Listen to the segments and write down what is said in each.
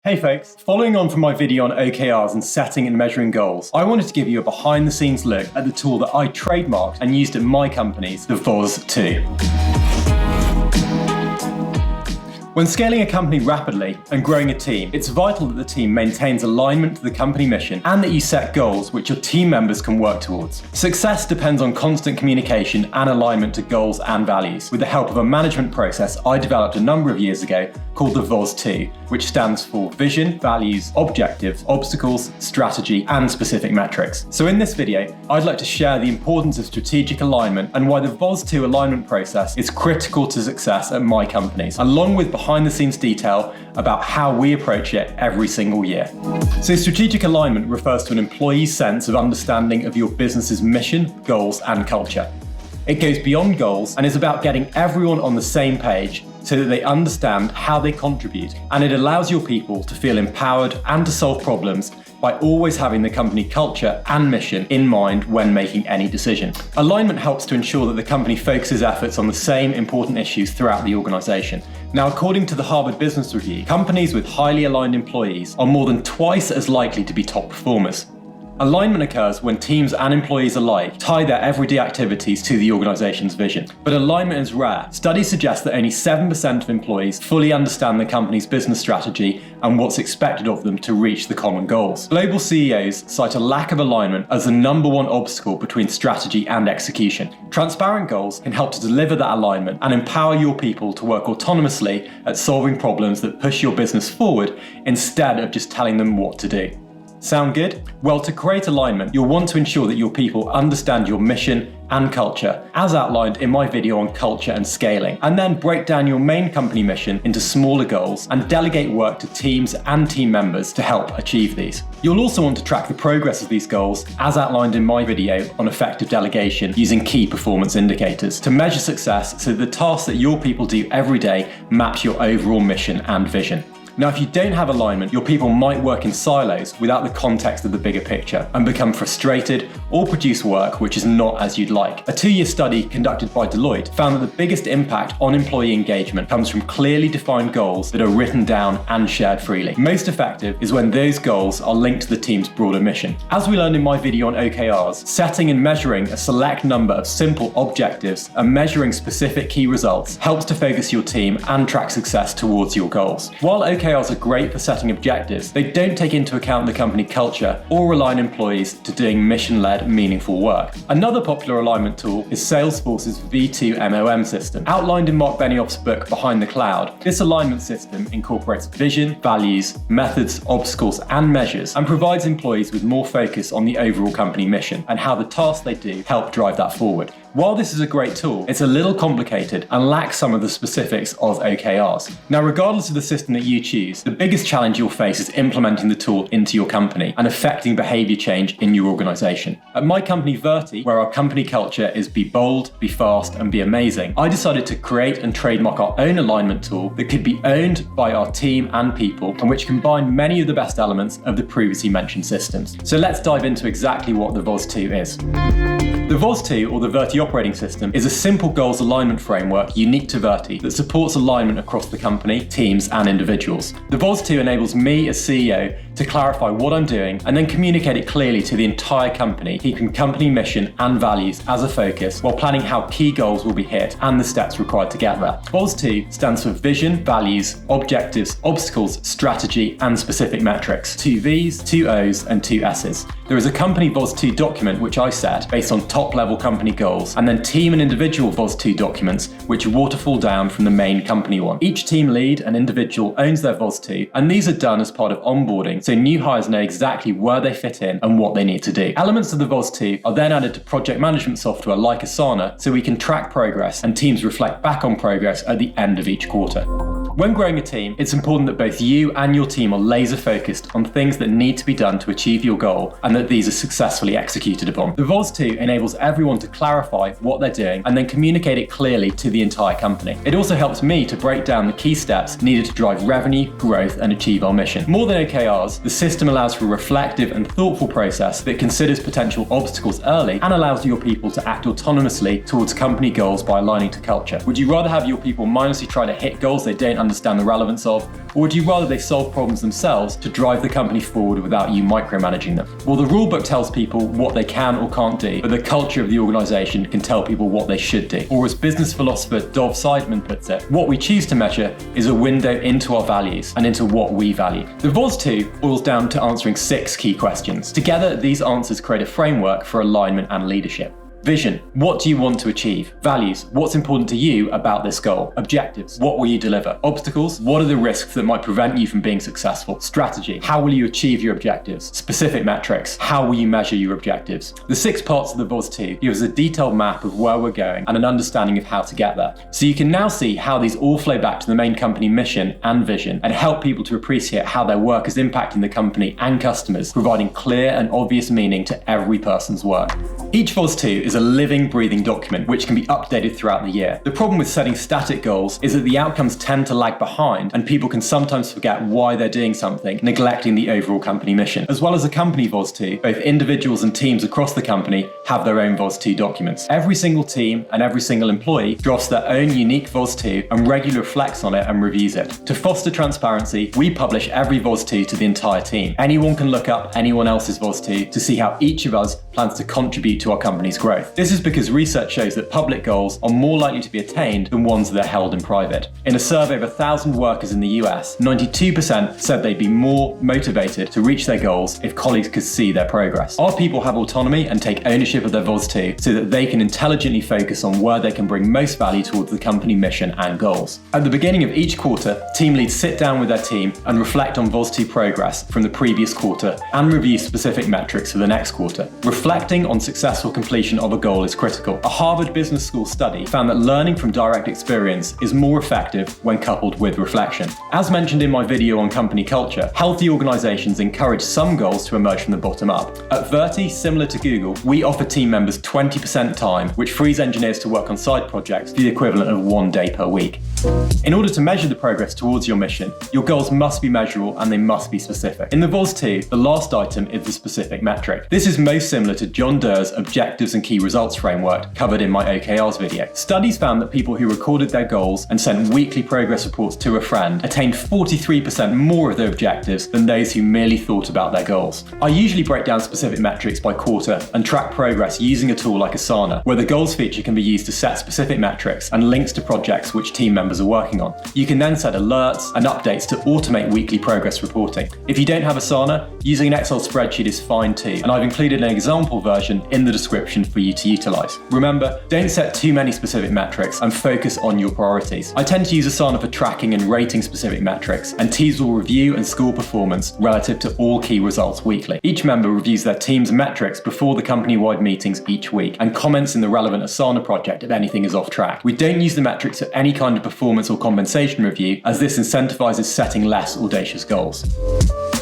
Hey folks, following on from my video on OKRs and setting and measuring goals, I wanted to give you a behind the scenes look at the tool that I trademarked and used at my companies, the VOS². When scaling a company rapidly and growing a team, it's vital that the team maintains alignment to the company mission and that you set goals which your team members can work towards. Success depends on constant communication and alignment to goals and values. With the help of a management process I developed a number of years ago called the VOS², which stands for Vision, Values, Objectives, Obstacles, Strategy, and Specific Metrics. So in this video, I'd like to share the importance of strategic alignment and why the VOS² alignment process is critical to success at my companies, along with behind the scenes detail about how we approach it every single year. So strategic alignment refers to an employee's sense of understanding of your business's mission, goals, and culture. It goes beyond goals and is about getting everyone on the same page so that they understand how they contribute, and it allows your people to feel empowered and to solve problems by always having the company culture and mission in mind when making any decision. Alignment helps to ensure that the company focuses efforts on the same important issues throughout the organization. Now, according to the Harvard Business Review, companies with highly aligned employees are more than twice as likely to be top performers. Alignment occurs when teams and employees alike tie their everyday activities to the organization's vision. But alignment is rare. Studies suggest that only 7% of employees fully understand the company's business strategy and what's expected of them to reach the common goals. Global CEOs cite a lack of alignment as the number one obstacle between strategy and execution. Transparent goals can help to deliver that alignment and empower your people to work autonomously at solving problems that push your business forward instead of just telling them what to do. Sound good? Well, to create alignment, you'll want to ensure that your people understand your mission and culture, as outlined in my video on culture and scaling, and then break down your main company mission into smaller goals and delegate work to teams and team members to help achieve these. You'll also want to track the progress of these goals, as outlined in my video on effective delegation using key performance indicators to measure success so the tasks that your people do every day match your overall mission and vision. Now, if you don't have alignment, your people might work in silos without the context of the bigger picture and become frustrated or produce work which is not as you'd like. A 2-year study conducted by Deloitte found that the biggest impact on employee engagement comes from clearly defined goals that are written down and shared freely. Most effective is when those goals are linked to the team's broader mission. As we learned in my video on OKRs, setting and measuring a select number of simple objectives and measuring specific key results helps to focus your team and track success towards your goals. While OKRs are great for setting objectives, they don't take into account the company culture or align employees to doing mission-led, meaningful work. Another popular alignment tool is Salesforce's V2 MOM system. Outlined in Mark Benioff's book, Behind the Cloud, this alignment system incorporates vision, values, methods, obstacles, and measures, and provides employees with more focus on the overall company mission and how the tasks they do help drive that forward. While this is a great tool, it's a little complicated and lacks some of the specifics of OKRs. Now, regardless of the system that you choose, the biggest challenge you'll face is implementing the tool into your company and affecting behavior change in your organization. At my company, Virti, where our company culture is be bold, be fast, and be amazing, I decided to create and trademark our own alignment tool that could be owned by our team and people, and which combined many of the best elements of the previously mentioned systems. So let's dive into exactly what the VOS² is. The VOS², or the Virti operating system, is a simple goals alignment framework unique to Virti that supports alignment across the company, teams, and individuals. The VOS² enables me as CEO to clarify what I'm doing and then communicate it clearly to the entire company, keeping company mission and values as a focus while planning how key goals will be hit and the steps required to get there. VOS² stands for Vision, Values, Objectives, Obstacles, Strategy, and Specific Metrics. 2 V's, 2 O's, and 2 S's. There is a company VOS² document which I set based on top-level company goals, and then team and individual VOS² documents which waterfall down from the main company one. Each team lead and individual owns their VOS², and these are done as part of onboarding, so new hires know exactly where they fit in and what they need to do. Elements of the VOS² are then added to project management software like Asana so we can track progress and teams reflect back on progress at the end of each quarter. When growing a team, it's important that both you and your team are laser focused on things that need to be done to achieve your goal and that these are successfully executed upon. The VOS² enables everyone to clarify what they're doing and then communicate it clearly to the entire company. It also helps me to break down the key steps needed to drive revenue, growth, and achieve our mission. More than OKRs, the system allows for a reflective and thoughtful process that considers potential obstacles early and allows your people to act autonomously towards company goals by aligning to culture. Would you rather have your people mindlessly try to hit goals they don't understand the relevance of? Or would you rather they solve problems themselves to drive the company forward without you micromanaging them? Well, the rulebook tells people what they can or can't do, but the culture of the organisation can tell people what they should do. Or as business philosopher Dov Seidman puts it, what we choose to measure is a window into our values and into what we value. The VOS², boils down to answering 6 key questions. Together, these answers create a framework for alignment and leadership. Vision. What do you want to achieve? Values. What's important to you about this goal? Objectives. What will you deliver? Obstacles. What are the risks that might prevent you from being successful? Strategy. How will you achieve your objectives? Specific metrics. How will you measure your objectives? The 6 parts of the VOS² give us a detailed map of where we're going and an understanding of how to get there. So you can now see how these all flow back to the main company mission and vision and help people to appreciate how their work is impacting the company and customers, providing clear and obvious meaning to every person's work. Each VOS² is a living, breathing document which can be updated throughout the year. The problem with setting static goals is that the outcomes tend to lag behind and people can sometimes forget why they're doing something, neglecting the overall company mission. As well as a company VOS², both individuals and teams across the company have their own VOS² documents. Every single team and every single employee drafts their own unique VOS² and regularly reflects on it and reviews it. To foster transparency, we publish every VOS² to the entire team. Anyone can look up anyone else's VOS² to see how each of us plans to contribute to our company's growth. This is because research shows that public goals are more likely to be attained than ones that are held in private. In a survey of 1,000 workers in the US, 92% said they'd be more motivated to reach their goals if colleagues could see their progress. Our people have autonomy and take ownership of their VOS² so that they can intelligently focus on where they can bring most value towards the company mission and goals. At the beginning of each quarter, team leads sit down with their team and reflect on VOS² progress from the previous quarter and review specific metrics for the next quarter. Reflecting on successful completion of a goal is critical. A Harvard Business School study found that learning from direct experience is more effective when coupled with reflection. As mentioned in my video on company culture, healthy organizations encourage some goals to emerge from the bottom up. At Virti, similar to Google, we offer team members 20% time, which frees engineers to work on side projects for the equivalent of 1 day per week. In order to measure the progress towards your mission, your goals must be measurable and they must be specific. In the VOS², the last item is the specific metric. This is most similar to John Durr's Objectives and Key Results framework covered in my OKRs video. Studies found that people who recorded their goals and sent weekly progress reports to a friend attained 43% more of their objectives than those who merely thought about their goals. I usually break down specific metrics by quarter and track progress using a tool like Asana, where the goals feature can be used to set specific metrics and links to projects which team members are working on. You can then set alerts and updates to automate weekly progress reporting. If you don't have Asana, using an Excel spreadsheet is fine too, and I've included an example version in the description for you to utilize. Remember, don't set too many specific metrics and focus on your priorities. I tend to use Asana for tracking and rating specific metrics, and teams will review and score performance relative to all key results weekly. Each member reviews their team's metrics before the company-wide meetings each week and comments in the relevant Asana project if anything is off track. We don't use the metrics for any kind of performance or compensation review, as this incentivizes setting less audacious goals.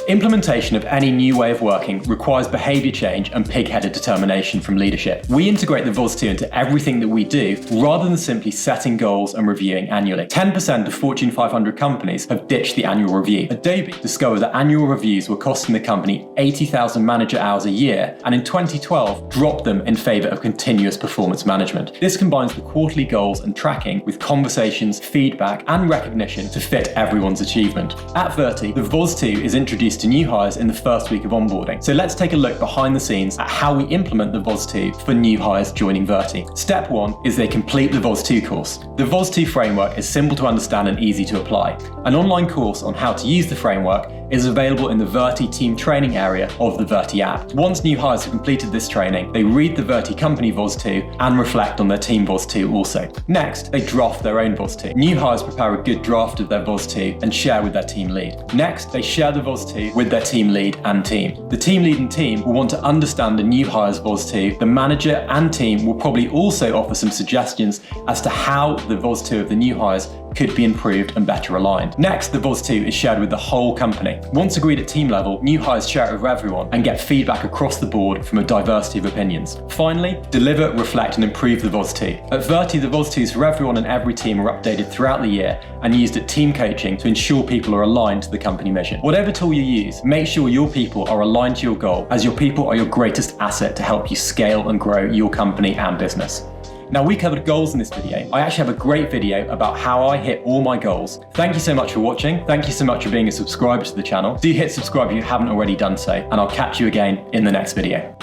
Implementation of any new way of working requires behaviour change and pig-headed determination from leadership. We integrate the VOS² into everything that we do rather than simply setting goals and reviewing annually. 10% of Fortune 500 companies have ditched the annual review. Adobe discovered that annual reviews were costing the company 80,000 manager hours a year, and in 2012 dropped them in favour of continuous performance management. This combines the quarterly goals and tracking with conversations, feedback and recognition to fit everyone's achievement. At Virti, the VOS² is introduced to new hires in the first week of onboarding. So let's take a look behind the scenes at how we implement the VOS² for new hires joining Virti. Step 1 is they complete the VOS² course. The VOS² framework is simple to understand and easy to apply. An online course on how to use the framework is available in the Virti team training area of the Virti app. Once new hires have completed this training, they read the Virti company VOS² and reflect on their team VOS² also. Next, they draft their own VOS². New hires prepare a good draft of their VOS² and share with their team lead. Next, they share the VOS² with their team lead and team. The team lead and team will want to understand the new hires VOS². The manager and team will probably also offer some suggestions as to how the VOS² of the new hires could be improved and better aligned. Next, the VOS² is shared with the whole company. Once agreed at team level, new hires share it with everyone and get feedback across the board from a diversity of opinions. Finally, deliver, reflect and improve the VOS². At Virti, the VOS²s for everyone and every team are updated throughout the year and used at team coaching to ensure people are aligned to the company mission. Whatever tool you use, make sure your people are aligned to your goal, as your people are your greatest asset to help you scale and grow your company and business. Now, we covered goals in this video. I actually have a great video about how I hit all my goals. Thank you so much for watching. Thank you so much for being a subscriber to the channel. Do hit subscribe if you haven't already done so, and I'll catch you again in the next video.